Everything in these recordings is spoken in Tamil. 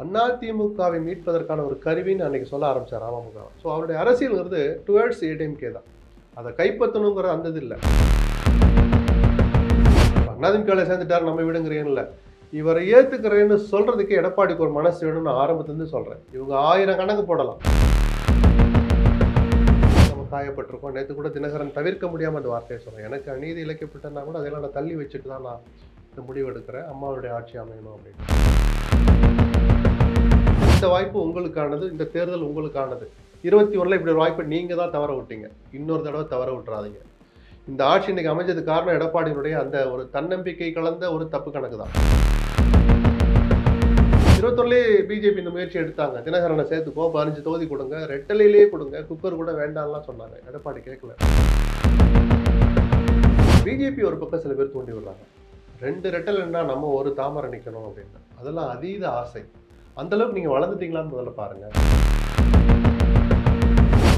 அதிமுகவை மீட்பதற்கான ஒரு கருவின்னு அன்னைக்கு சொல்ல ஆரம்பிச்சார் அமமுக. ஸோ அவருடைய அரசியல்ங்கிறது டுவர்ட்ஸ் ஏடிஎம்கே தான். அதை கைப்பற்றணுங்கிற அந்த இது இல்லை. அதிமுகவில் சேர்ந்துட்டார் நம்ம விடுங்கிறேன்னு, இவரை ஏத்துக்கிறேன்னு சொல்றதுக்கு எடப்பாடிக்கு ஒரு மனசு வேணும்னு ஆரம்பத்திலிருந்து சொல்றேன். இவங்க 1000 கணக்கு போடலாம். நம்ம காயப்பட்டிருக்கோம். நேற்று கூட தினகரன் தவிர்க்க முடியாம அந்த வார்த்தையை சொல்றேன். எனக்கு அநீதி இழைக்கப்பட்டனா கூட அதெல்லாம் நான் தள்ளி வச்சுட்டு தான் நான் இந்த முடிவு எடுக்கிறேன். அம்மாவுடைய ஆட்சி அமையணும் அப்படின்னு. இந்த வாய்ப்பு உங்களுக்கானது, இந்த தேர்தல் உங்களுக்கானது. 21ல் இப்படி ஒரு வாய்ப்பை நீங்க தான் தவற விட்டீங்க. இன்னொரு தடவை தவற விட்டுறாதீங்க. இந்த ஆட்சி இன்னைக்கு அமைஞ்சது காரணம் எடப்பாடியினுடைய அந்த ஒரு தன்னம்பிக்கை கலந்த ஒரு தப்பு கணக்கு தான். 21லே பிஜேபி இந்த முயற்சி எடுத்தாங்க. தினகரனை சேர்த்துக்கோ, 15 தொகுதி கொடுங்க, ரெட்டலையிலேயே கொடுங்க, குக்கர் கூட வேண்டாம்லாம் சொன்னாங்க. எடப்பாடி கேட்கல. பிஜேபி ஒரு பக்கம் சில பேர் தூண்டி விடுறாங்க. 2 ரெட்டலைன்னா நம்ம ஒரு தாமரை நிற்கணும் அப்படின்னு. அதெல்லாம் அதீத ஆசை. அந்த அளவுக்கு நீங்க வளர்ந்துட்டீங்களான்னு முதல்ல பாருங்க.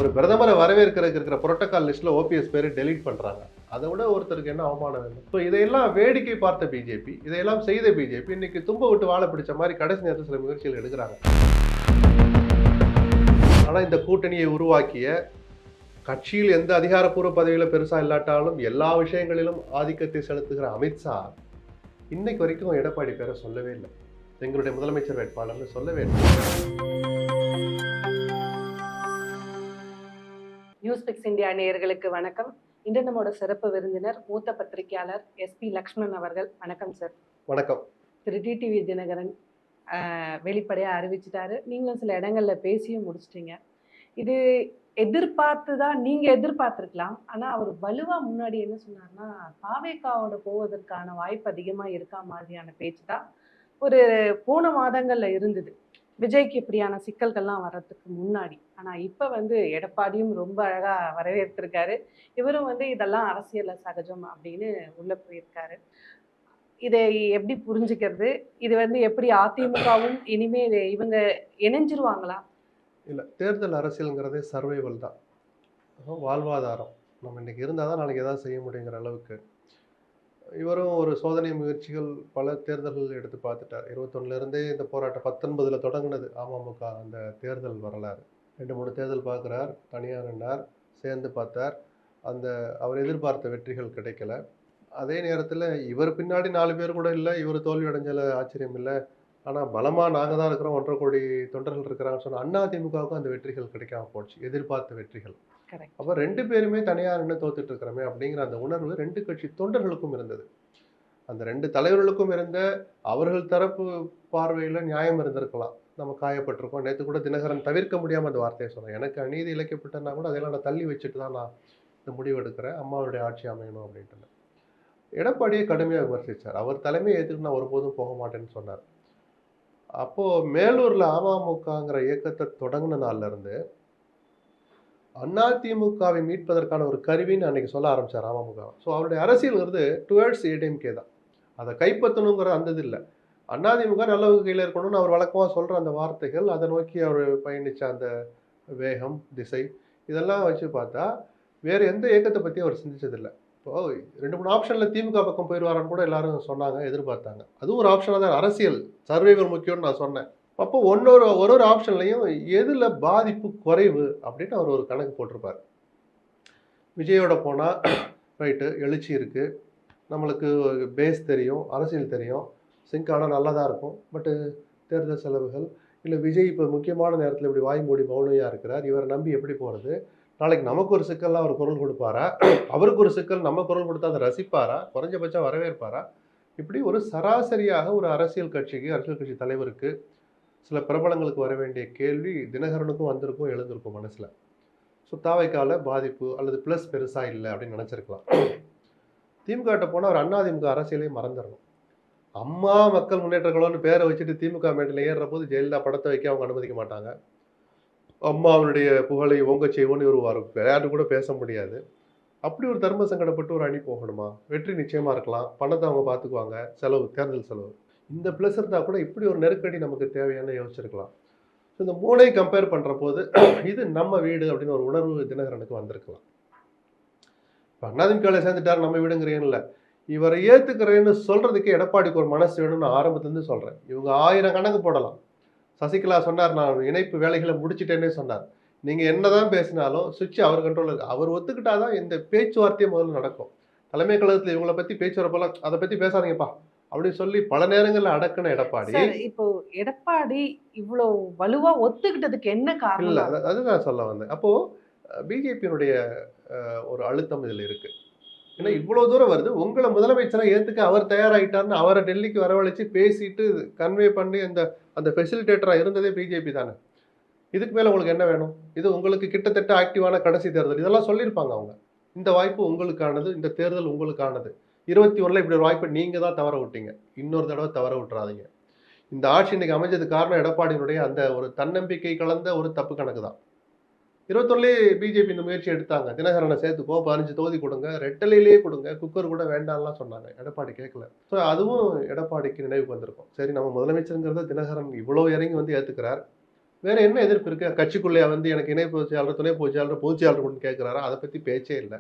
ஒரு பிரதமரை வரவேற்கிறதுக்கு இருக்கிற புரோட்டோகால் லிஸ்ட்ல ஓபிஎஸ் பேரை டெலீட் பண்றாங்க. அதை விட ஒருத்தருக்கு என்ன அவமானம் வேணும்? ஸோ இதையெல்லாம் வேடிக்கை பார்த்த பிஜேபி, இதையெல்லாம் செய்த பிஜேபி இன்னைக்கு தும்ப விட்டு வாழ பிடிச்ச மாதிரி கடைசி நேரத்தில் சில முயற்சிகள் எடுக்கிறாங்க. ஆனா இந்த கூட்டணியை உருவாக்கிய கட்சியில் எந்த அதிகாரப்பூர்வ பதவியில பெருசா இல்லாட்டாலும் எல்லா விஷயங்களிலும் ஆதிக்கத்தை செலுத்துகிற அமித்ஷா இன்னைக்கு வரைக்கும் எடப்பாடி பேரை சொல்லவே இல்லை. எங்களுடைய முதலமைச்சர் வேட்பாளர்னு சொல்லவே இல்லை. நியூஸ்பிக்ஸ் இந்தியா நேயர்களுக்கு வணக்கம். இன்று நம்மோட சிறப்பு விருந்தினர் மூத்த பத்திரிகையாளர் எஸ்பி லக்ஷ்மணன் அவர்கள். வணக்கம் சார். வணக்கம். திரு டிடிவி தினகரன் வெளிப்படையா அறிவிச்சிட்டாரு. நீங்களும் சில இடங்கள்ல பேசியும் முடிச்சிட்டீங்க. இது எதிர்பார்த்து தான், நீங்க எதிர்பார்த்திருக்கலாம். ஆனா அவர் வலுவா முன்னாடி என்ன சொன்னார்னா, தாவேகாவோட போவதற்கான வாய்ப்பு அதிகமா இருக்கா மாதிரியான பேச்சு தான் ஒரு போன மாதங்கள்ல இருந்தது, விஜய்க்கு இப்படியான சிக்கல்கள்லாம் வர்றதுக்கு முன்னாடி. ஆனா இப்ப எடப்பாடியும் ரொம்ப அழகா வரவேற்றிருக்காரு. இவரும் இதெல்லாம் அரசியல்ல சகஜம் அப்படின்னு உள்ள போயிருக்காரு. இதை எப்படி புரிஞ்சுக்கிறது? இது எப்படி அதிமுகவும் இனிமே இவங்க இணைஞ்சிருவாங்களா? இல்ல, தேர்தல் அரசியல்ங்கிறதே சர்வைவல் தான், வாழ்வாதாரம். நம்ம இன்னைக்கு இருந்தால் தான் நாளைக்கு ஏதாவது செய்ய முடியுங்கிற அளவுக்கு இவரும் ஒரு சோதனை முயற்சிகள் பல தேர்தல்கள் எடுத்து பார்த்துட்டார். 21லேருந்தே இந்த போராட்டம் 19ல் தொடங்கினது அமமுக அந்த தேர்தல் வரலாறு. 2-3 தேர்தல் பார்க்குறார், தனியார் நின்றார், சேர்ந்து பார்த்தார். அந்த அவர் எதிர்பார்த்த வெற்றிகள் கிடைக்கல. அதே நேரத்தில் இவர் பின்னாடி 4 பேர் கூட இல்லை, இவர் தோல்வி அடைஞ்சல ஆச்சரியம் இல்லை. ஆனால் பலமாக நாங்கள் தான் இருக்கிறோம், 1.5 கோடி தொண்டர்கள் இருக்கிறாங்கன்னு சொன்னால் அதிமுகவுக்கும் அந்த வெற்றிகள் கிடைக்காம போச்சு, எதிர்பார்த்த வெற்றிகள். அப்போ 2 பேருமே தனியார் நின்று தோத்துட்டு இருக்கிறோமே அப்படிங்கிற அந்த உணர்வு 2 கட்சி தொண்டர்களுக்கும் இருந்தது. அந்த 2 தலைவர்களுக்கும் இருந்த அவர்கள் தரப்பு பார்வையில் நியாயம் இருந்திருக்கலாம். நம்ம காயப்பட்டிருக்கோம். நேற்று கூட தினகரன் தவிர்க்க முடியாமல் அந்த வார்த்தையை சொன்னேன். எனக்கு அநீதி இழைக்கப்பட்டனா கூட அதெல்லாம் நான் தள்ளி வச்சுட்டு தான் நான் இந்த முடிவு எடுக்கிறேன். அம்மாவுடைய ஆட்சி அமையணும் அப்படின்ட்டு. எடப்பாடியை கடுமையாக விமர்சித்தார். அவர் தலைமையை ஏற்றுட்டு நான் ஒருபோதும் போக மாட்டேன்னு சொன்னார். அப்போது மேலூரில் அமமுகங்கிற இயக்கத்தை தொடங்கின நாள்ல இருந்து அதிமுகவை மீட்பதற்கான ஒரு கருவின்னு அன்னைக்கு சொல்ல ஆரம்பிச்சார் அமமுக. ஸோ அவருடைய அரசியல்ங்கிறது டுவர்ட்ஸ் ஏடிஎம்கே தான். அதை கைப்பற்றணுங்கிற அந்த இது இல்லை. அதிமுக நல்ல கையில் இருக்கணும்னு அவர் வழக்கமாக சொல்கிற அந்த வார்த்தைகள், அதை நோக்கி அவர் பயணித்த அந்த வேகம், திசை, இதெல்லாம் வச்சு பார்த்தா வேறு எந்த இயக்கத்தை பற்றி அவர் சிந்திச்சதில்லை. இப்போ 2-3 ஆப்ஷனில் திமுக பக்கம் போயிடுவாரான்னு கூட எல்லாரும் சொன்னாங்க, எதிர்பார்த்தாங்க. அதுவும் ஒரு ஆப்ஷனாக தான். அரசியல் சர்வைவல் முக்கியம்னு நான் சொன்னேன். அப்போ ஒரு ஆப்ஷன்லையும் எதில் பாதிப்பு குறைவு அப்படின்னு அவர் ஒரு கணக்கு போட்டிருப்பார். விஜயோட போனால் ரைட்டு, எழுச்சி இருக்குது, நம்மளுக்கு பேஸ் தெரியும், அரசியல் தெரியும், சிங்க் ஆனால் நல்லா தான் இருக்கும். பட்டு தேர்தல் செலவுகள், இல்லை விஜய் இப்போ முக்கியமான நேரத்தில் இப்படி வாய் மூடி மௌனியாக இருக்கிறார், இவரை நம்பி எப்படி போகிறது? நாளைக்கு நமக்கு ஒரு சிக்கல்லாம் அவர் குரல் கொடுப்பாரா? அவருக்கு ஒரு சிக்கல் நம்ம குரல் கொடுத்தா அதை ரசிப்பாரா? குறைஞ்சபட்சம் வரவேற்பாரா? இப்படி ஒரு சராசரியாக ஒரு அரசியல் கட்சி தலைவருக்கு, சில பிரபலங்களுக்கு வர வேண்டிய கேள்வி தினகரனுக்கும் வந்திருக்கும், எழுந்திருக்கும் மனசில். ஸோ தாவைக்கால பாதிப்பு அல்லது ப்ளஸ் பெருசாக இல்லை அப்படின்னு நினச்சிருக்கலாம். திமுக போனால் அவர் அதிமுக அரசியலையும் மறந்துடணும். அம்மா மக்கள் முன்னேற்ற கழகம்னு பேரை வச்சுட்டு திமுக மேட்டில் ஏறுற போது ஜெயலலிதா படத்தை வைக்க அவங்க அனுமதிக்க மாட்டாங்க. அம்மாவுடைய புகழை ஓங்க செய்வோன்னு ஒரு விளையாட்டு கூட பேச முடியாது. அப்படி ஒரு தர்ம சங்கடப்பட்டு ஒரு அணி போகணுமா? வெற்றி நிச்சயமாக இருக்கலாம், பணத்தை அவங்க பார்த்துக்குவாங்க, செலவு, தேர்தல் செலவு. இந்த ப்ளஸ் இருந்தால் கூட இப்படி ஒரு நெருக்கடி நமக்கு தேவையான யோசிச்சிருக்கலாம். ஸோ இந்த 3ஐ கம்பேர் பண்ணுற போது இது நம்ம வீடு அப்படின்னு ஒரு உணர்வு தினகரனுக்கு வந்திருக்கலாம். இப்போ அதிமுகவில் சேர்ந்துட்டார் நம்ம வீடுங்கிறேன்னு, இவரை ஏற்றுக்கிறேன்னு சொல்றதுக்கு எடப்பாடிக்கு ஒரு மனசு வேணும்னு ஆரம்பத்துலேருந்து சொல்கிறேன். இவங்க 1000 கணக்கு போடலாம். சசிகலா சொன்னார், நான் இணைப்பு வேலைகளை முடிச்சிட்டேன்னே சொன்னார். நீங்க என்னதான் பேசினாலும் சுவிட்ச் அவர் கண்ட்ரோல் இருக்கு. அவர் ஒத்துக்கிட்டாதான் இந்த பேச்சுவார்த்தையே முதல்ல நடக்கும். தலைமை கழகத்துல இவங்களை பத்தி பேச்சு வரப்போலாம், அதை பத்தி பேசாதீங்கப்பா அப்படின்னு சொல்லி பல நேரங்கள்ல அடக்குன எடப்பாடி. சார் இப்போ எடப்பாடி இவ்வளவு வலுவா ஒத்துக்கிட்டதுக்கு என்ன இல்ல காரணம்? அதுதான் சொல்ல வந்தேன். அப்போ பிஜேபியினுடைய ஒரு அழுத்தம் இதுல இருக்கு. ஏன்னா ம். இவ்வளவு தூரம் வருது, உங்களை முதலமைச்சரா ஏத்துக்க அவர் தயாராயிட்டாருன்னு அவரை டெல்லிக்கு வரவழைச்சு பேசிட்டு கன்வே பண்ணி அந்த அந்த ஃபெசிலிட்டேட்டரா இருந்ததே பிஜேபி தானே. இதுக்கு மேல உங்களுக்கு என்ன வேணும்? இது உங்களுக்கு கிட்டத்தட்ட ஆக்டிவான கடைசி தேர்தல். இதெல்லாம் சொல்லியிருப்பாங்க அவங்க. இந்த வாய்ப்பு உங்களுக்கானது, இந்த தேர்தல் உங்களுக்கானது. 21ல இப்படி ஒரு வாய்ப்பை நீங்க தான் தவற விட்டீங்க. இன்னொரு தடவை தவற விட்டுறாதீங்க. இந்த ஆட்சி இன்னைக்கு அமைஞ்சதுக்கு காரணம் எடப்பாடியினுடைய அந்த ஒரு தன்னம்பிக்கை கலந்த ஒரு தப்பு கணக்கு தான். 21லயே பிஜேபி இந்த முயற்சி எடுத்தாங்க. தினகரனை சேர்த்துக்கோ, 15 தொகுதி கொடுங்க, ரெட்டலையிலேயே கொடுங்க, குக்கர் கூட வேண்டாம்லாம் சொன்னாங்க. எடப்பாடி கேட்கல. ஸோ அதுவும் எடப்பாடிக்கு நினைவுக்கு வந்திருக்கும். சரி, நம்ம முதலமைச்சருங்கிறத தினகரன் இவ்வளோ இறங்கி வந்து ஏத்துக்கிறார். வேற என்ன எதிர்ப்பு இருக்கு? கட்சிக்குள்ளேயே வந்து எனக்கு இணை பொதுச்செயலாளர், துணை பொதுச்செயலாளர், பொதுச்செயலாளர் கூட கேட்கிறாரா? அதை பத்தி பேச்சே இல்லை.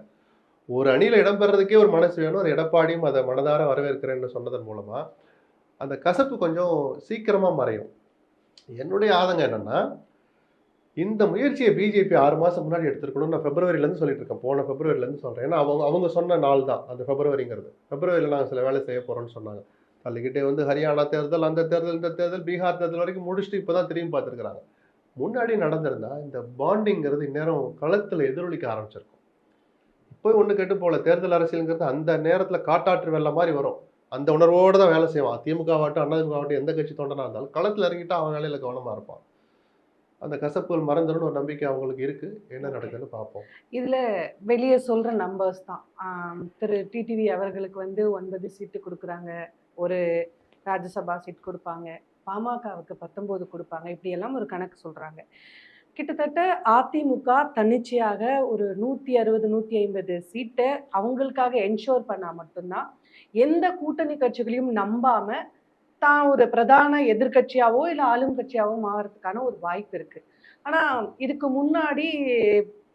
ஒரு அணியில இடம்பெறதுக்கே ஒரு மனசு வேணும். ஒரு எடப்பாடியும் அதை மனதார வரவேற்கிறேன்னு சொன்னதன் மூலமா அந்த கசப்பு கொஞ்சம் சீக்கிரமா மறையும். என்னுடைய ஆதங்கம் என்னன்னா, இந்த முயற்சியை பிஜேபி 6 மாசம் முன்னாடி எடுத்திருக்கணும்னு நான் பிப்ரவரியிலேருந்து சொல்லிட்டு இருக்கேன். போன பிப்ரவரியிலேருந்து சொல்றேன். ஏன்னா அவங்க அவங்க சொன்ன நாள் தான் அந்த பிப்ரவரிங்கிறது. பிப்ரவரியில் நாங்கள் சில வேலை செய்ய போறோம்னு சொன்னாங்க. தள்ளிக்கிட்டே வந்து ஹரியானா தேர்தல், அந்த தேர்தல், இந்த தேர்தல், பீகார் தேர்தல் வரைக்கும் முடிச்சுட்டு இப்பதான் திரும்பி பார்த்துருக்காங்க. முன்னாடி நடந்திருந்தா இந்த பாண்டிங்கிறது இந்நேரம் களத்துல எதிரொலிக்க ஆரம்பிச்சிருக்கும். போய் ஒண்ணு கெட்டு போல, தேர்தல் அரசியலுங்கிறது அந்த நேரத்துல காட்டாற்று வெள்ளம் மாதிரி வரும். அந்த உணர்வோடு தான் வேலை செய்வான். திமுகவாகட்டும், அதிமுகவாகட்டும், எந்த கட்சி தொண்டனா இருந்தாலும் களத்துல இறங்கிட்டா அவன் வேலையில கவனமா இருப்பான். அந்த கசப்புகள் மறந்துடும் ஒரு நம்பிக்கை அவங்களுக்கு இருக்கு. என்ன ஓகே. நடக்குதுன்னு பார்ப்போம். இதுல வெளியே சொல்ற நம்பர்ஸ் தான். திரு டிடிவி அவர்களுக்கு வந்து 9 சீட்டு கொடுக்குறாங்க, ஒரு ராஜ்யசபா சீட் கொடுப்பாங்க, பாமகவுக்கு 19 கொடுப்பாங்க, இப்படியெல்லாம் ஒரு கணக்கு சொல்றாங்க. கிட்டத்தட்ட அதிமுக தன்னிச்சையாக ஒரு 160 150 சீட்டை அவங்களுக்காக என்ஷோர் பண்ணா மட்டும்தான் எந்த கூட்டணி கட்சிகளையும் நம்பாம தான் ஒரு பிரதான எதிர்க்கட்சியாவோ இல்ல ஆளும் கட்சியாவோ மாறதுக்கான ஒரு வாய்ப்பு இருக்கு. ஆனா இதுக்கு முன்னாடி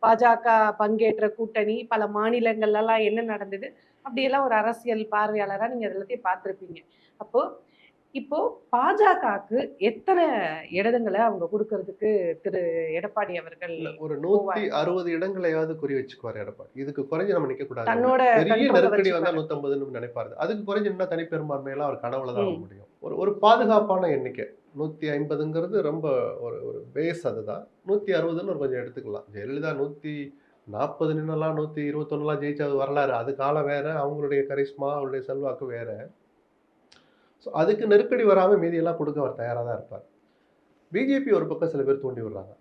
பாஜக பங்கேற்ற கூட்டணி பல மாநிலங்கள்ல எல்லாம் என்ன நடந்தது அப்படியெல்லாம் ஒரு அரசியல் பார்வையாளரா நீங்க எல்லாத்தையும் பார்த்திருப்பீங்க. அப்போ இப்போ பாஜகவுக்கு எத்தனை இடங்களை அவங்க கொடுக்கறதுக்கு திரு எடப்பாடி அவர்கள் இல்ல ஒரு போவாரு? 160 இடங்களையாவது குறி வச்சுக்குவார் எடப்பாடி. இதுக்கு குறைஞ்சு நம்ம நிக்க கூடாது. தன்னோட பெரிய கண்ட்ரோல்ல நெருக்கடி வந்தா வச்சுப்பாரு. 150ன்னு நினைப்பாரு. அதுக்கு குறைஞ்சு நின்னா தனிப்பெரும்பான்மையெல்லாம் அவர் கனவுல தான் ஆக ம். முடியும். ஒரு ஒரு பாதுகாப்பான எண்ணிக்கை. 150ங்கிறது ரொம்ப ஒரு ஒரு பேஸ் அதுதான். 160ன்னு ஒரு கொஞ்சம் எடுத்துக்கலாம். ஜெயலலிதா 140 நின்னலாம், 121லாம் ஜெயிச்ச அது வரலாறு. அது காலம் வேற. அவங்களுடைய கரிஷ்மா, அவருடைய செல்வாக்கு வேற. ஸோ அதுக்கு நெருக்கடி வராம மீதியெல்லாம் கொடுக்க அவர் தயாரா தான் இருப்பார். பிஜேபி ஒரு பக்கம் சில பேர் தூண்டி விடுறாங்க.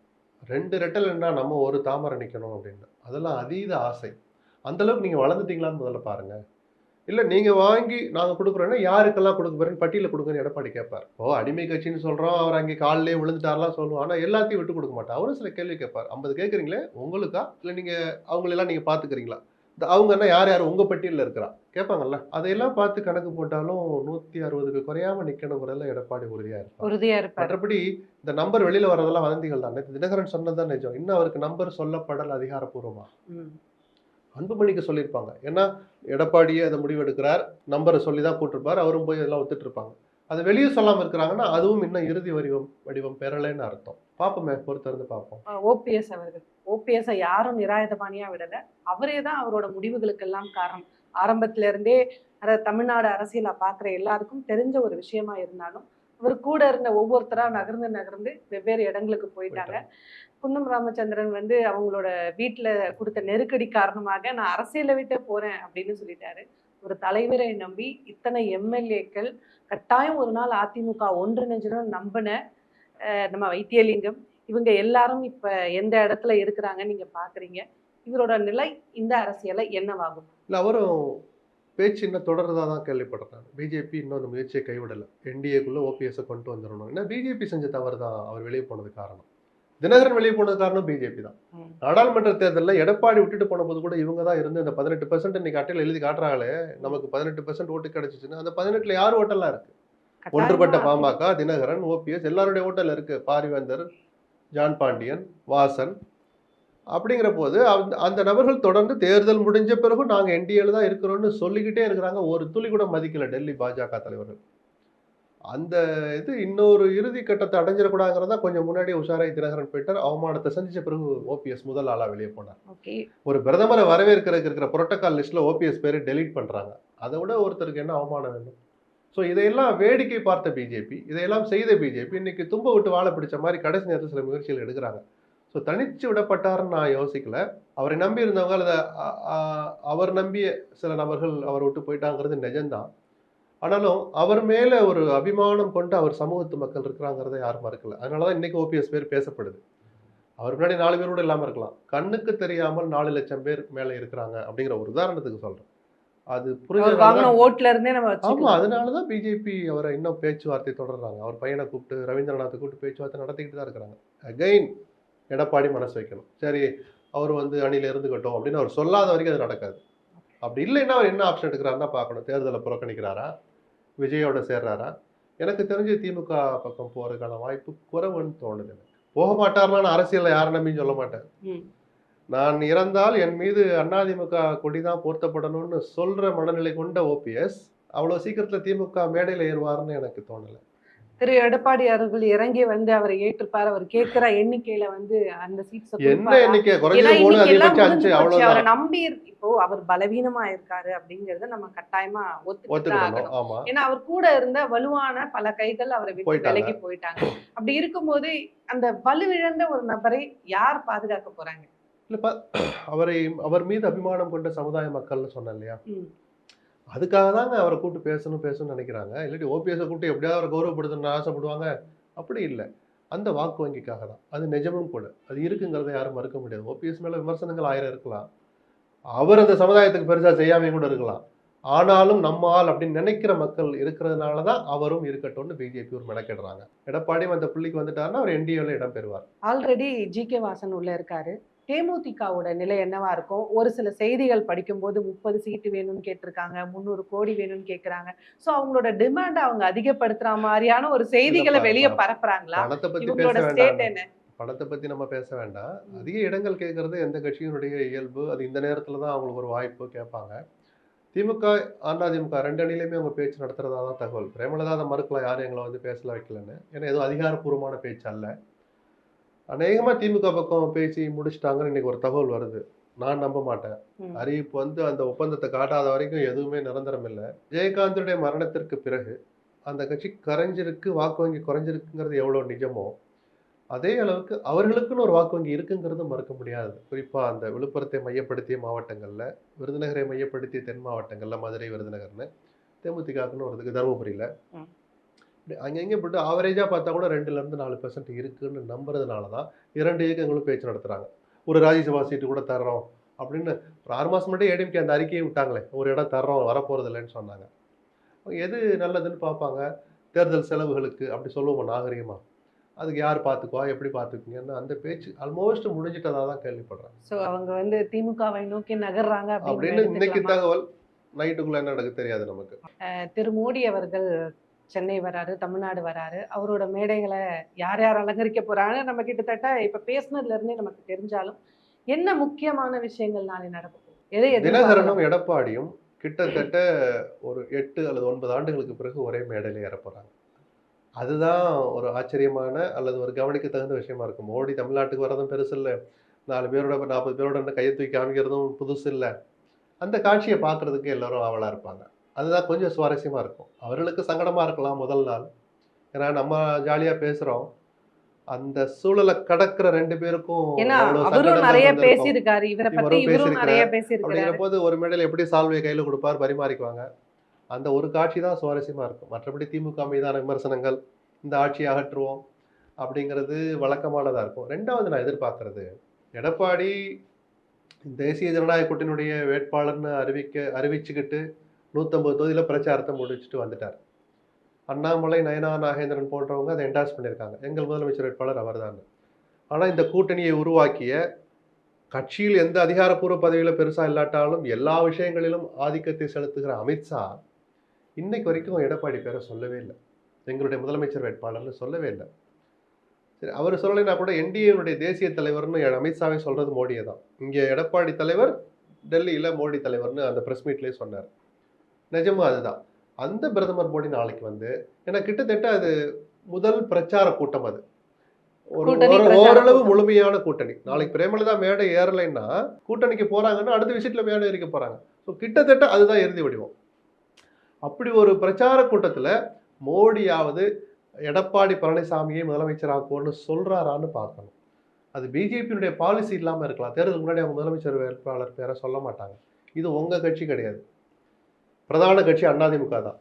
2 ரெட்டலைன்னா நம்ம ஒரு தாமரை நிக்கணும் அப்படின்னு. அதெல்லாம் அதீத ஆசை. அந்த அளவுக்கு நீங்க வளர்ந்துட்டீங்களான்னு முதல்ல பாருங்க. இல்ல நீங்க வாங்கி நாங்க குடுக்குறோம்னா யாருக்கெல்லாம் குடுக்க போறேன்னு பட்டியல குடுங்கன்னு எடப்பாடி கேட்பார். ஓ, அடிமை கட்சின்னு சொல்றோம். அவர் அங்கே கால்லயே விழுந்துட்டார்லாம் சொல்லுவோம். ஆனா எல்லாத்தையும் விட்டு கொடுக்க மாட்டார். அவரும் சில கேள்வி கேட்பார். 50 கேட்குறீங்களே உங்களுக்கா? இல்ல நீங்க அவங்களெல்லாம் நீங்க பாத்துக்கிறீங்களா? அவங்கன்னா யார் யார் உங்க பட்டியல்ல இருக்கிறா? கேட்பாங்கல்ல. அதையெல்லாம் பார்த்து கணக்கு போட்டாலும் 160க்கு குறையாம நிக்கணுங்கிறதுல எடப்பாடி உறுதியா இருப்பார். உறுதியா இருப்பாரு. மற்றபடி இந்த நம்பர் வெளியில வர்றதெல்லாம் வதந்திகள் தான். நேத்து தினகரன் சொன்னதுதான் நிஜம். இன்னும் அவருக்கு நம்பர் சொல்லப்படல அதிகாரப்பூர்வமா. ம். அன்புமணிக்கு சொல்லியிருப்பாங்க. ஏன்னா எடப்பாடியே அதை முடிவெடுக்கிறார். நம்பரை சொல்லி தான் கூட்டிருப்பார். அவரும் போய் அதெல்லாம் ஒத்துட்டு இருப்பாங்க. அதை வெளியே சொல்லாம இருக்கிறாங்கன்னா அதுவும் இன்னும் இறுதி வடிவம் பெறலைன்னு அர்த்தம். பார்ப்போமே, பொறுத்திருந்து பார்ப்போம். ஓபிஎஸ் அவர்கள் ஓபிஎஸ் யாரும் நிராயுதபாணியா விடல. அவரே தான் அவரோட முடிவுகளுக்கெல்லாம் காரணம். ஆரம்பத்துல இருந்தே தமிழ்நாடு அரசியலா பாக்குற எல்லாருக்கும் தெரிஞ்ச ஒரு விஷயமா இருந்தாலும் அவர் கூட இருந்த ஒவ்வொருத்தரா நகர்ந்து நகர்ந்து வெவ்வேறு இடங்களுக்கு போயிட்டாங்க. குன்னம் ராமச்சந்திரன் வந்து அவங்களோட வீட்டுல கொடுத்த நெருக்கடி காரணமாக நான் அரசியலை விட்டே போறேன் அப்படின்னு சொல்லிட்டாரு. ஒரு தலைவரை நம்பி இத்தனை எம்எல்ஏக்கள் கட்டாயம் ஒரு நாள் அதிமுக ஒன்றிணைஞ்சிடும் நம்பின நம்ம வைத்தியலிங்கம் இவங்க எல்லாரும் இப்ப எந்த இடத்துல இருக்கிறாங்கன்னு நீங்க பாக்குறீங்க. இவரோட நிலை இந்த அரசியலை என்னவாகும்? இல்ல அவரும் பேச்சு இன்னும் தொடர்றதா தான் கேள்விப்படுறேன். பிஜேபி இன்னும் அந்த முயற்சியை கைவிடல. என்டிஏக்குள்ள ஓபிஎஸ் கொண்டு வந்துடணும். ஏன்னா பிஜேபி செஞ்ச தவறு தான் அவர் வெளியே போனது காரணம். தினகரன் வெளியே போனது காரணம் பிஜேபி தான். நாடாளுமன்ற தேர்தலில் எடப்பாடி விட்டுட்டு போன போது கூட இவங்க தான் இருந்து இந்த 18% இன்னைக்கு அட்டையில் எழுதி காட்டுறாங்களே, நமக்கு 18% ஓட்டு கிடைச்சிச்சுன்னு. அந்த 18ல யார் ஓட்டெல்லாம் இருக்கு? ஒன்றுபட்ட பாமக, தினகரன், ஓபிஎஸ் எல்லாருடைய ஓட்டல் இருக்கு. பாரிவேந்தர், ஜான் பாண்டியன், வாசன். அப்படிங்கிற போது அந்த நபர்கள் தொடர்ந்து தேர்தல் முடிஞ்ச பிறகு நாங்க என்டிஏல தான் இருக்கிறோம்னு சொல்லிக்கிட்டே இருக்கிறாங்க. ஒரு துளி கூட மதிக்கல டெல்லி பாஜக தலைவர்கள். அந்த இது இன்னொரு இறுதி கட்டத்தை அடைஞ்சிடக்கூடாதுங்கிறதா கொஞ்சம் முன்னாடியே உஷாராய் தினகரன் போயிட்டார். அவமானத்தை சந்திச்ச பிறகு ஓபிஎஸ் முதல் ஆளா வெளியே போனார். ஓகே. ஒரு பிரதமரை வரவேற்கிறதுக்கு இருக்கிற புரோட்டோகால் லிஸ்ட்ல ஓபிஎஸ் பேரை டெலீட் பண்றாங்க. அதை விட ஒருத்தருக்கு என்ன அவமானம் வேணும்? ஸோ இதையெல்லாம் வேடிக்கை பார்த்த பிஜேபி, இதையெல்லாம் செய்த பிஜேபி இன்னைக்கு தும்ப விட்டு வாழ பிடிச்ச மாதிரி கடைசி நேரத்தில் சில முயற்சிகள் எடுக்கிறாங்க. ஸோ தனிச்சு விடப்பட்டாருன்னு நான் யோசிக்கல. அவரை நம்பி இருந்தவங்க அல்லது அவர் நம்பிய சில நபர்கள் அவரை விட்டு போயிட்டாங்கிறது நிஜம்தான். ஆனாலும் அவர் மேல ஒரு அபிமானம் கொண்டு அவர் சமூகத்து மக்கள் இருக்கிறாங்கிறத யாரும் மறுக்கல. அதனாலதான் இன்னைக்கு ஓபிஎஸ் பேர் பேசப்படுது. அவர் முன்னாடி 4 பேர் கூட இல்லாம இருக்கலாம். கண்ணுக்கு தெரியாமல் 4 லட்சம் பேர் மேல இருக்கிறாங்க அப்படிங்கிற ஒரு உதாரணத்துக்கு சொல்றேன். அது அவர் புரிஞ்சதுனால வாங்கின ஓட்டுல இருந்தே நம்ம ஆமா, வச்சுக்கலாம். அதனாலதான் பிஜேபி அவரை இன்னும் பேச்சுவார்த்தை தொடர்றாங்க. அவர் பையனை கூப்பிட்டு ரவீந்திரநாத்தை கூப்பிட்டு பேச்சுவார்த்தை நடத்திக்கிட்டு தான் இருக்கிறாங்க. அகைன் எடப்பாடி மனசு வைக்கணும். சரி, அவர் அணியில இருந்துக்கட்டும் அப்படின்னு அவர் சொல்லாத வரைக்கும் அது நடக்காது. அப்படி இல்லைன்னா அவர் என்ன ஆப்ஷன் எடுக்கிறாருன்னா பார்க்கணும். தேர்தலை புறக்கணிக்கிறாரா, விஜயோட சேர்றாரா? எனக்கு தெரிஞ்சு திமுக பக்கம் போறதுக்கான வாய்ப்பு குறைவுன்னு தோணுது எனக்கு. போக மாட்டார்னா நான் அரசியல்ல யாரை நம்பின்னு சொல்ல மாட்டேன். ம். நான் இறந்தால் என் மீது அதிமுக கொடிதான் போர்த்தப்படணும்னு சொல்ற மனநிலை கொண்ட ஓபிஎஸ் அவ்வளவு சீக்கிரத்துல திமுக மேடையில ஏறுவாருன்னு எனக்கு தோணல. திரு எடப்பாடி அவர்கள் இறங்கி வந்து அவரை ஏற்றுப்பார். அவர் கேட்கிற எண்ணிக்கையில அந்த சீட்ஸ் என்ன கொடுப்பாரா? எண்ணிக்கை ஏன்னா குறைஞ்சது 3 இன்னைக்கு எல்லாம் அதிகபட்சம் முடிஞ்சு 5 போச்சு. அவரை அவ்வளவுதான் நம்பி இப்போ அவர் பலவீனமா இருக்காரு அப்படிங்கறத நம்ம கட்டாயமா ஒத்துக்கிட்டு ஒத்துக்கிடணும். ஆகணும். ஆமா, ஏன்னா அவர் கூட இருந்த வலுவான பல கைகள் அவரை விட்டு போயிட்டாங்க. விலகி போயிட்டாங்க. அப்படி இருக்கும்போது அந்த வலுவிழந்த ஒரு நபரை யார் பாதுகாக்க போறாங்க? இல்லப்பா, அவர் மீது அபிமானம் கொண்ட சமுதாய மக்கள்னு சொன்னேன் இல்லையா? ம். அதுக்காக தாங்க அவரை கூப்பிட்டு பேசணும்னு நினைக்கிறாங்க. இல்லாட்டி ஓபிஎஸ் கூப்பிட்டு எப்படியாவது அவரை கௌரவப்படுத்தணும்னு ஆசைப்படுவாங்க. அப்படி இல்லை. அந்த வாக்கு வங்கிக்காக தான். அது நிஜமும் கூட. அது இருக்குங்கிறத யாரும் மறுக்க முடியாது. ஓபிஎஸ் மேல விமர்சனங்கள் 1000 இருக்கலாம். அவர் அந்த சமுதாயத்துக்கு பெருசா செய்யாமையும் கூட இருக்கலாம். ஆனாலும் நம்ம ஆள் அப்படின்னு நினைக்கிற மக்கள் இருக்கிறதுனால தான் அவரும் இருக்கட்டும்னு பிஜேபி ஒரு மெனக்கெடுறாங்க. எடப்பாடியும் அந்த புள்ளிக்கு வந்துட்டாருன்னா அவர் என்டிஏல இடம் பெறுவார். Already G K. வாசன் உள்ள இருக்காரு. தேமுதிகவோட நிலை என்னவா இருக்கும்? ஒரு சில செய்திகள் படிக்கும்போது 30 சீட்டு வேணும்னு கேட்டிருக்காங்க, 300 கோடி வேணும்னு கேக்குறாங்க. சோ அவங்களோட டிமாண்ட் அவங்க அதிகப்படுத்துற மாதிரியான ஒரு செய்திகளை இல்லப்பா, வெளியே பரப்புறாங்களா? பணத்தை பத்தி பேச இவங்களோட வேண்டாம். ஸ்டேட் என்ன? பணத்தை பத்தி நம்ம பேச வேண்டாம். அதிக இடங்கள் கேட்கறது எந்த கட்சியினுடைய இயல்பு. அது இந்த நேரத்துல தான் அவங்களுக்கு ஒரு வாய்ப்பு கேட்பாங்க. திமுக, அதிமுக 2 அணியிலுமே அவங்க பேச்சு நடத்துறதா தான் தகவல். பிரேமலதா அதை மறுக்கலாம், யாரும் எங்களை பேசல வைக்கலன்னு. ஏன்னா எதுவும் அதிகாரப்பூர்வமான பேச்சு அல்ல. அநேகமா திமுக பக்கம் பேசி முடிச்சிட்டாங்கன்னு இன்னைக்கு ஒரு தகவல் வருது. நான் நம்ப மாட்டேன். அறிவிப்பு அந்த ஒப்பந்தத்தை காட்டாத வரைக்கும் எதுவுமே நிரந்தரம் இல்லை. விஜயகாந்துடைய மரணத்திற்கு பிறகு அந்த கட்சி கரைஞ்சிருக்கு, வாக்கு வங்கி குறைஞ்சிருக்குங்கிறது எவ்வளவு நிஜமோ அதே அளவுக்கு அவர்களுக்குன்னு ஒரு வாக்கு வங்கி இருக்குங்கிறது மறுக்க முடியாது. குறிப்பா அந்த விழுப்புரத்தை மையப்படுத்திய மாவட்டங்கள்ல, விருதுநகரை மையப்படுத்திய தென் மாவட்டங்கள்ல, மதுரை, விருதுநகர்னு தேமுதிகன்னு ஒரு இதுக்கு தருமபுரியில அங்கங்க போட்டு ஆவரேஜா பார்த்தா கூட 2% 4% இருக்குன்னு நம்புறதுனால தான் 2 இயக்கங்களும் பேச்சு நடத்துறாங்க. ஒரு ராஜ்யசபா சீட்டு கூட தர்றோம் அப்படின்னு ஒரு 6 மாசம் முன்னாடி ஏடிஎம்கே அந்த அறிக்கையை விட்டாங்களே, ஒரு இடம் தர்றோம் வரப்போறது இல்லைன்னு சொன்னாங்க. எது நல்லதுன்னு பார்ப்பாங்க. தேர்தல் செலவுகளுக்கு அப்படி சொல்லுவோம் நாகரிகமா. அதுக்கு யார் பார்த்துக்குவா, எப்படி பார்த்துக்குங்கன்னு அந்த பேச்சு ஆல்மோஸ்ட் முடிஞ்சிட்டதா தான் கேள்விப்படுறேன். சோ அவங்க திமுகவை நோக்கி நகர்றாங்க அப்படின்னு இன்னைக்கு எடுத்துக்கலாமா? தகவல். நைட்டுக்குள்ள என்ன நடக்குது தெரியாது நமக்கு. திரு மோடி அவர்கள் சென்னை வராரு, தமிழ்நாடு வராரு. அவரோட மேடைகளை யார் யார் அலங்கரிக்க போறாங்க நம்ம கிட்டத்தட்ட இப்ப பேசுனதுல இருந்தே நமக்கு தெரிஞ்சாலும் என்ன முக்கியமான விஷயங்கள் நாளை நடக்க போகுது? எதை தினகரனும் எதிர்பார்க்கலாம்? எடப்பாடியும் கிட்டத்தட்ட ஒரு 8 அல்லது 9 ஆண்டுகளுக்கு பிறகு ஒரே மேடையில ஏறப்போறாங்க. அதுதான் ஒரு ஆச்சரியமான அல்லது ஒரு கவனிக்க தகுந்த விஷயமா இருக்கும். மோடி தமிழ்நாட்டுக்கு வரதும் பெருசு இல்லை, 4 பேரோட 40 பேரோட கையை தூக்கி காமிக்கிறதும் புதுசு இல்லை. அந்த காட்சியை பார்க்கறதுக்கு எல்லாரும் ஆவலா இருப்பாங்க. அதுதான் கொஞ்சம் சுவாரஸ்யமா இருக்கும். அவர்களுக்கு சங்கடமா இருக்கலாம் முதல் நாள். ஏன்னா நம்ம ஜாலியா பேசுறோம். அந்த சூழலை கடக்கிற 2 பேருக்கும் ஏன்னா எவ்வளவு அவரும் சங்கடங்கள் நிறைய வந்திருக்கும். பேசியிருக்காரு. இவரை பத்தி இவரும் இவரும் நிறைய பேசியிருக்கிறார். பேசியிருக்கிறாரு. அப்படிங்கிற போது ஒரு மேடையில் எப்படி சால்வையை கையில கொடுப்பார், பரிமாறிக்குவாங்க. அந்த ஒரு காட்சி தான் சுவாரஸ்யமா இருக்கும். மற்றபடி திமுக மீதான விமர்சனங்கள், இந்த ஆட்சியை அகற்றுவோம் அப்படிங்கிறது வழக்கமானதா இருக்கும். 2வது நான் எதிர்பார்க்கறது, எடப்பாடி தேசிய ஜனநாயக கூட்டணியுடைய வேட்பாளர்னு அறிவிச்சுக்கிட்டு 150 தொகுதியில பிரச்சாரத்தை முடிச்சுட்டு வந்துட்டார். அண்ணாமலை, நயனா நாகேந்திரன் போன்றவங்க அதை என்டாஸ் பண்ணியிருக்காங்க. எங்கள் முதலமைச்சர் வேட்பாளர் அவர்தான். ஆனா இந்த கூட்டணியை உருவாக்கிய, கட்சியில் எந்த அதிகாரப்பூர்வ பதவியில பெருசா இல்லாட்டாலும் எல்லா விஷயங்களிலும் ஆதிக்கத்தை செலுத்துகிற அமித்ஷா இன்னைக்கு வரைக்கும் எடப்பாடி பேரை சொல்லவே இல்லை. எங்களுடைய முதலமைச்சர் வேட்பாளர்னு சொல்லவே இல்லை. சரி, அவர் சொல்லலைன்னா கூட என்டிஏனுடைய தேசிய தலைவர்னு அமித்ஷாவே சொல்றது மோடியை தான். இங்க எடப்பாடி தலைவர், டெல்லியில மோடி தலைவர்னு அந்த பிரஸ் மீட்லயே சொன்னார். நிஜமும் அதுதான். அந்த பிரதமர் மோடி நாளைக்கு வந்து, ஏன்னா கிட்டத்தட்ட அது முதல் பிரச்சார கூட்டம் அது. கூட்டணி பிரச்சார ஓரளவு கூட்டம். முழுமையான கூட்டணி. நாளைக்கு பிரேமலதா மேடை ஏறலைன்னா கூட்டணிக்கு போறாங்கன்னா அடுத்த விஷயத்துல மேடை ஏறிக்க போறாங்க. ஸோ கிட்டத்தட்ட அதுதான் இறுதி வடிவம். அப்படி ஒரு பிரச்சார கூட்டத்துல மோடியாவது எடப்பாடி பழனிசாமியை முதலமைச்சராக்குவோன்னு சொல்றாரான்னு பார்க்கணும். அது பிஜேபியினுடைய பாலிசி இல்லாம இருக்கலாம். தேர்தலுக்கு முன்னாடி அவங்க முதலமைச்சர் வேட்பாளர் பேரை சொல்ல மாட்டாங்க. இது உங்க கட்சி கிடையாது. பிரதான கட்சி அதிமுக தான்.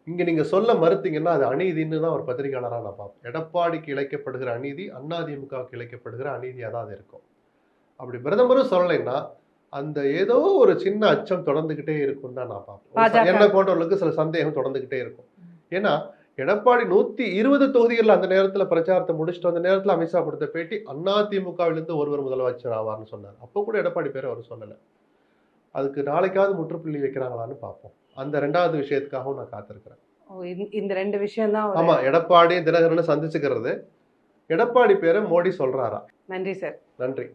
இங்க நீங்க சொல்ல மறுத்தீங்கன்னா அது அநீதின்னு தான் ஒரு பத்திரிகையாளரா நான் பார்ப்பேன். எடப்பாடிக்கு இழைக்கப்படுகிற அநீதி அதிமுகவுக்கு இழைக்கப்படுகிற அநீதியா தான் அது இருக்கும். அப்படி பிரதமரும் சொல்லலைன்னா அந்த ஏதோ ஒரு சின்ன அச்சம் தொடர்ந்துகிட்டே இருக்கும் தான் நான் பார்ப்பேன். பாஜக. என்ன போன்றவர்களுக்கு சில சந்தேகம் தொடர்ந்துகிட்டே இருக்கும். ஏன்னா எடப்பாடி 120 தொகுதிகளில் அந்த நேரத்துல பிரச்சாரத்தை முடிச்சுட்டு அந்த நேரத்துல அமித்ஷா கொடுத்த பேட்டி அதிமுகவிலிருந்து ஒருவர் முதலமைச்சர் ஆவார்னு சொன்னார். அப்போ கூட எடப்பாடி பேரை அவர் சொல்லலை. அதுக்கு நாளைக்காவது முற்றுப்புள்ளி வைக்கிறாங்களான்னு பார்ப்போம். அந்த 2வது விஷயத்துக்காகவும் நான் காத்திருக்கிறேன். ஓ, இந்த 2 விஷயம் தான். ஆமா, எடப்பாடி தினகரனை சந்திச்சுக்கிறது. எடப்பாடி பேரை மோடி சொல்றாரா? நன்றி சார். நன்றி.